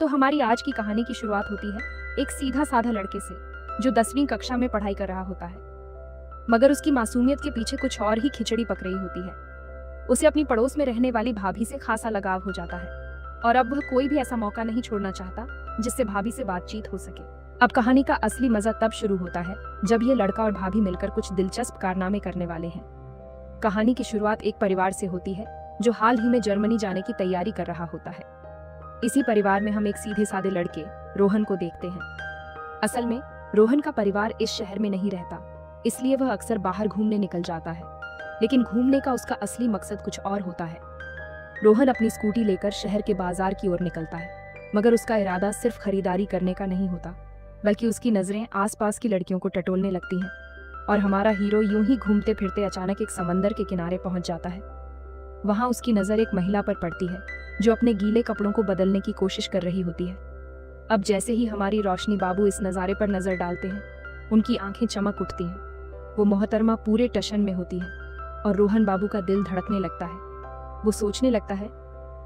तो हमारी आज की कहानी की शुरुआत होती है एक सीधा साधा लड़के से जो 10वीं कक्षा में पढ़ाई कर रहा होता है, मगर उसकी मासूमियत के पीछे कुछ और ही खिचड़ी पक रही होती है। उसे अपनी पड़ोस में रहने वाली भाभी से खासा लगाव हो जाता है और अब वह कोई भी ऐसा मौका नहीं छोड़ना चाहता जिससे भाभी से बातचीत हो सके। अब कहानी का असली मजा तब शुरू होता है जब ये लड़का और भाभी मिलकर कुछ दिलचस्प कारनामे करने वाले हैं। कहानी की शुरुआत एक परिवार से होती है जो हाल ही में जर्मनी जाने की तैयारी कर रहा होता है। इसी परिवार में हम एक सीधे साधे लड़के रोहन को देखते हैं। असल में रोहन का परिवार इस शहर में नहीं रहता, इसलिए वह अक्सर बाहर घूमने निकल जाता है, लेकिन घूमने का उसका असली मकसद कुछ और होता है। रोहन अपनी स्कूटी लेकर शहर के बाजार की ओर निकलता है, मगर उसका इरादा सिर्फ खरीदारी करने का नहीं होता, बल्कि उसकी नजरें आसपास की लड़कियों को टटोलने लगती हैं और हमारा हीरो यूं ही घूमते फिरते अचानक एक समंदर के किनारे पहुंच जाता है। वहां उसकी नजर एक महिला पर पड़ती है जो अपने गीले कपड़ों को बदलने की कोशिश कर रही होती है। अब जैसे ही हमारी रोशनी बाबू इस नज़ारे पर नजर डालते हैं, उनकी आंखें चमक उठती हैं। वो मोहतरमा पूरे टशन में होती है और रोहन बाबू का दिल धड़कने लगता है। वो सोचने लगता है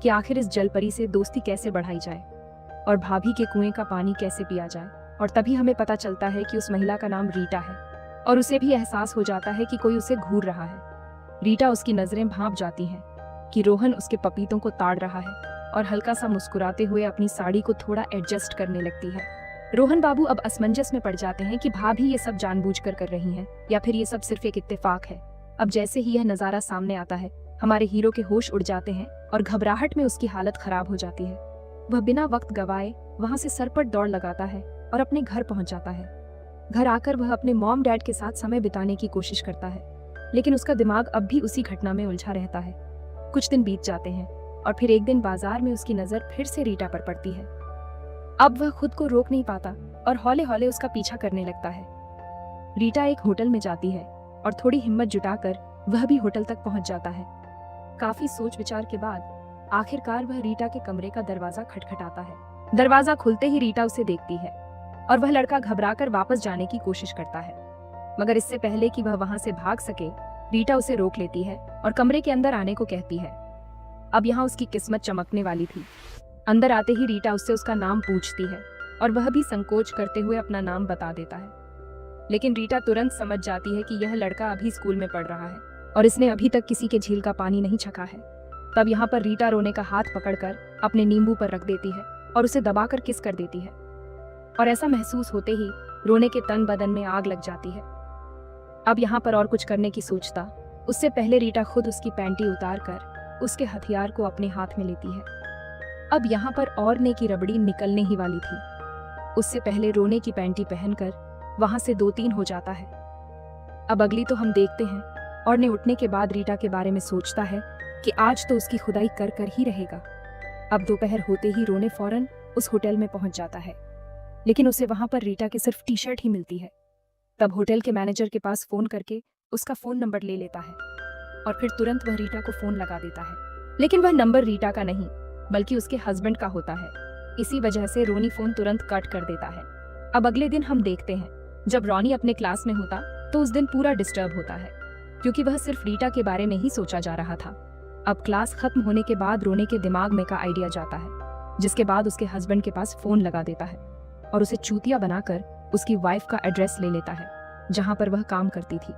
कि आखिर इस जलपरी से दोस्ती कैसे बढ़ाई जाए और भाभी के कुएं का पानी कैसे पिया जाए। और तभी हमें पता चलता है कि उस महिला का नाम रीटा है और उसे भी एहसास हो जाता है कि कोई उसे घूर रहा है। रीटा उसकी नजरें भांप जाती हैं कि रोहन उसके पपीतों को ताड़ रहा है और हल्का सा मुस्कुराते हुए अपनी साड़ी को थोड़ा एडजस्ट करने लगती है। रोहन बाबू अब असमंजस में पड़ जाते हैं कि भाभी ये सब जानबूझकर कर रही हैं या फिर ये सब सिर्फ एक इत्तेफाक है। अब जैसे ही यह नज़ारा सामने आता है, हमारे हीरो के होश उड़ जाते हैं और घबराहट में उसकी हालत खराब हो जाती है। वह बिना वक्त गवाए वहां से सरपट दौड़ लगाता है और अपने घर पहुंच जाता है। घर आकर वह अपने मॉम डैड के साथ समय बिताने की कोशिश करता है, लेकिन उसका दिमाग अब भी उसी घटना में उलझा रहता है। कुछ दिन बीत जाते हैं और फिर एक दिन बाजार में उसकी नजर फिर से रीटा पर पड़ती है। अब वह खुद को रोक नहीं पाता और हौले हौले उसका पीछा करने लगता है। रीटा एक होटल में जाती है और थोड़ी हिम्मत जुटाकर वह भी होटल तक पहुंच जाता है। काफी सोच विचार के बाद आखिरकार वह रीटा के कमरे का दरवाजा खटखटाता है। दरवाजा खुलते ही रीटा उसे देखती है और वह लड़का घबराकर वापस जाने की कोशिश करता है, मगर इससे पहले कि वह वहां से भाग सके, रीटा उसे रोक लेती है और कमरे के अंदर आने को कहती है। अब यहाँ उसकी किस्मत चमकने वाली थी। अंदर आते ही रीटा उससे उसका नाम पूछती है और वह भी संकोच करते हुए अपना नाम बता देता है, लेकिन रीटा तुरंत समझ जाती है कि यह लड़का अभी स्कूल में पढ़ रहा है और इसने अभी तक किसी के झील का पानी नहीं छका है। तब यहाँ पर रीटा रोने का हाथ पकड़कर अपने नींबू पर रख देती है और उसे दबाकर किस कर देती है, और ऐसा महसूस होते ही रोने के तन बदन में आग लग जाती है। अब यहाँ पर और कुछ करने की सोचता उससे पहले रीटा खुद उसकी पैंटी उतार कर उसके हथियार को अपने हाथ में लेती है। अब यहाँ पर और ने की रबड़ी निकलने ही वाली थी। उससे पहले रोने की पैंटी पहनकर वहां से 2-3 हो जाता है। अब अगली तो हम देखते हैं। और ने उठने के बाद रीटा के बारे में सोचता है कि आज तो उसकी खुदाई कर कर ही रहेगा। अब दोपहर होते ही रोने फौरन उस होटल में पहुंच जाता है, लेकिन उसे वहां पर रीटा की सिर्फ टी-शर्ट ही मिलती है। तब होटल के मैनेजर के पास फोन करके उसका फोन नंबर ले लेता है और फिर तुरंत वह रीटा को फोन लगा देता है, लेकिन वह नंबर रीटा का नहीं बल्कि उसके हस्बैंड का होता है। इसी वजह से रोनी फोन तुरंत कट कर देता है। अब अगले दिन हम देखते हैं जब रॉनी अपने क्लास में होता तो उस दिन पूरा डिस्टर्ब होता है, क्योंकि वह सिर्फ रीटा के बारे में ही सोचा जा रहा था। अब क्लास खत्म होने के बाद रोने के दिमाग में का आइडिया जाता है, जिसके बाद उसके हस्बैंड के पास फोन लगा देता है और उसे चूतिया बनाकर उसकी वाइफ का एड्रेस ले लेता है जहां पर वह काम करती थी।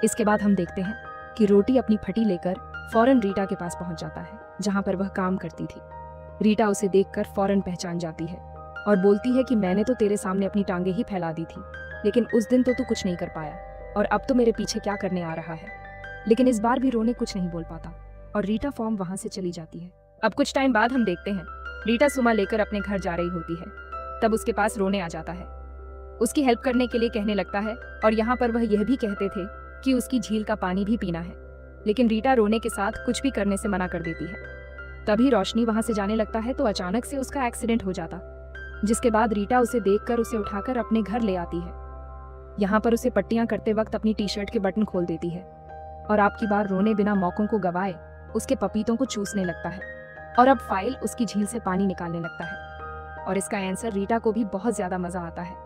इसके बाद हम देखते हैं कि रोटी अपनी फटी लेकर फौरन रीटा के पास पहुंच जाता है जहां पर वह काम करती थी। रीटा उसे देखकर फौरन पहचान जाती है और बोलती है कि मैंने तो तेरे सामने अपनी टांगे ही फैला दी थी, लेकिन उस दिन तो तू कुछ नहीं कर पाया और अब तो मेरे पीछे क्या करने आ रहा है। लेकिन इस बार भी रोने कुछ नहीं बोल पाता और रीटा फॉर्म वहां से चली जाती है। अब कुछ टाइम बाद हम देखते हैं रीटा सुमा लेकर अपने घर जा रही होती है। तब उसके पास रोने आ जाता है, उसकी हेल्प करने के लिए कहने लगता है और यहाँ पर वह यह भी कहते थे कि उसकी झील का पानी भी पीना है, लेकिन रीटा रोने के साथ कुछ भी करने से मना कर देती है। तभी रोशनी वहां से जाने लगता है तो अचानक से उसका एक्सीडेंट हो जाता, जिसके बाद रीटा उसे देखकर उसे उठाकर अपने घर ले आती है। यहाँ पर उसे पट्टियां करते वक्त अपनी टी-शर्ट के बटन खोल देती है और आपकी बार रोने बिना मौकों को गवाए उसके पपीतों को चूसने लगता है और अब फाइल उसकी झील से पानी निकालने लगता है और इसका आंसर रीटा को भी बहुत ज्यादा मजा आता है।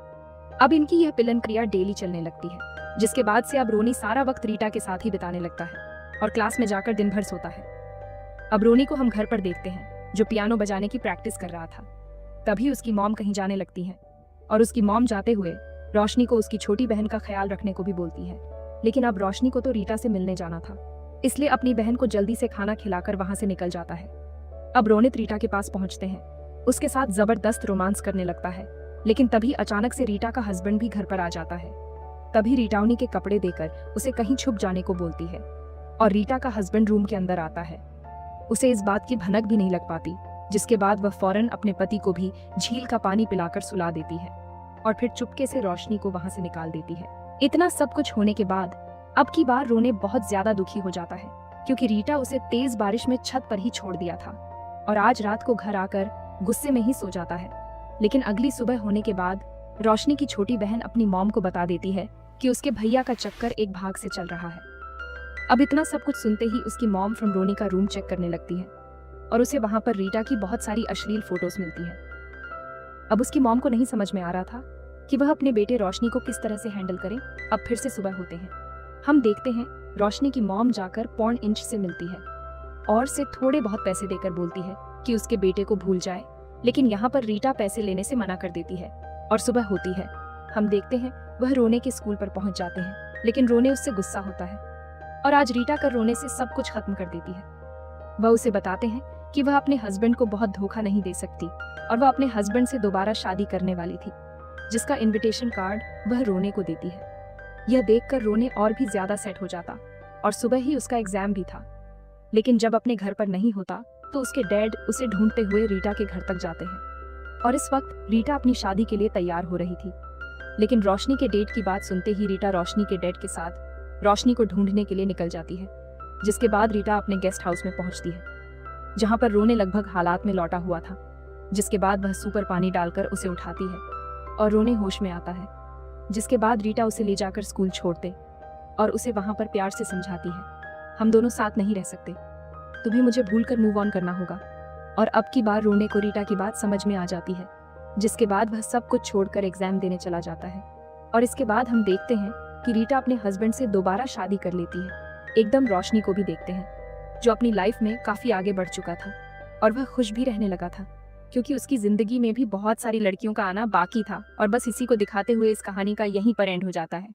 अब इनकी यह पिलन क्रिया डेली चलने लगती है, जिसके बाद से अब रोनी सारा वक्त रीटा के साथ ही बिताने लगता है और क्लास में जाकर दिन भर सोता है। अब रोनी को हम घर पर देखते हैं जो पियानो बजाने की प्रैक्टिस कर रहा था। तभी उसकी मॉम कहीं जाने लगती है और उसकी मॉम जाते हुए रोशनी को उसकी छोटी बहन का ख्याल रखने को भी बोलती है। लेकिन अब रोशनी को तो रीटा से मिलने जाना था, इसलिए अपनी बहन को जल्दी से खाना खिलाकर वहां से निकल जाता है। अब रोनित रीटा के पास पहुंचते हैं, उसके साथ जबरदस्त रोमांस करने लगता है। लेकिन तभी अचानक से रीटा का हस्बैंड भी घर पर आ जाता है। तभी रीटा उन्हीं के कपड़े देकर उसे कहीं छुप जाने को बोलती है और रीटा का हस्बैंड रूम के अंदर आता है। उसे इस बात की भनक भी नहीं लग पाती, जिसके बाद वह फौरन अपने पति को भी झील का पानी पिलाकर सुला देती है और फिर चुपके से रोशनी को वहां से निकाल देती है। इतना सब कुछ होने के बाद अब की बार रोने बहुत ज्यादा दुखी हो जाता है, क्योंकि रीटा उसे तेज बारिश में छत पर ही छोड़ दिया था और आज रात को घर आकर गुस्से में ही सो जाता है। लेकिन अगली सुबह होने के बाद रोशनी की छोटी बहन अपनी मॉम को बता देती है कि उसके भैया का चक्कर एक भाग से चल रहा है। अब इतना सब कुछ सुनते ही उसकी मॉम फ्रॉम रोनी का रूम चेक करने लगती है और उसे वहां पर रीटा की बहुत सारी अश्लील फोटोज मिलती है। अब उसकी मॉम को नहीं समझ में आ रहा था कि वह अपने बेटे रोशनी को किस तरह से हैंडल करे। अब फिर से सुबह होते हैं, हम देखते हैं रोशनी की मॉम जाकर पॉर्न इंच से मिलती है और से थोड़े बहुत पैसे देकर बोलती है कि उसके बेटे को भूल जाए। लेकिन यहाँ पर रीटा पैसे लेने से मना कर देती है और सुबह होती है, हम देखते हैं वह रोने के स्कूल पर पहुंच जाते हैं। लेकिन रोने उससे गुस्सा होता है और आज रीटा कर रोने से सब कुछ खत्म कर देती है। वह उसे बताते हैं कि वह अपने हस्बैंड को बहुत धोखा नहीं दे सकती और वह अपने हस्बैंड से दोबारा शादी करने वाली थी, जिसका इनविटेशन कार्ड वह रोने को देती है। यह देखकर रोने और भी ज्यादा सेट हो जाता और सुबह ही उसका एग्जाम भी था। लेकिन जब अपने घर पर नहीं होता तो उसके डैड उसे ढूंढते हुए रीटा के घर तक जाते हैं और इस वक्त रीटा अपनी शादी के लिए तैयार हो रही थी। लेकिन रोशनी के डेट की बात सुनते ही रीटा रोशनी के डैड के साथ रोशनी को ढूंढने के लिए निकल जाती है, जिसके बाद रीटा अपने गेस्ट हाउस में पहुंचती है, जहां पर रोने लगभग हालात में लौटा हुआ था। जिसके बाद वह सूपर पानी डालकर उसे उठाती है और रोने होश में आता है। जिसके बाद रीटा उसे ले जाकर स्कूल छोड़ते और उसे वहां पर प्यार से समझाती है, हम दोनों साथ नहीं रह सकते, तुम्हें मुझे भूलकर मूव ऑन करना होगा। और अब की बार रोने को रीटा की बात समझ में आ जाती है, जिसके बाद वह सब कुछ छोड़कर एग्जाम देने चला जाता है। और इसके बाद हम देखते हैं कि रीटा अपने हस्बैंड से दोबारा शादी कर लेती है। एकदम रोशनी को भी देखते हैं, जो अपनी लाइफ में काफी आगे बढ़ चुका था और वह खुश भी रहने लगा था, क्योंकि उसकी जिंदगी में भी बहुत सारी लड़कियों का आना बाकी था। और बस इसी को दिखाते हुए इस कहानी का यहीं पर एंड हो जाता है।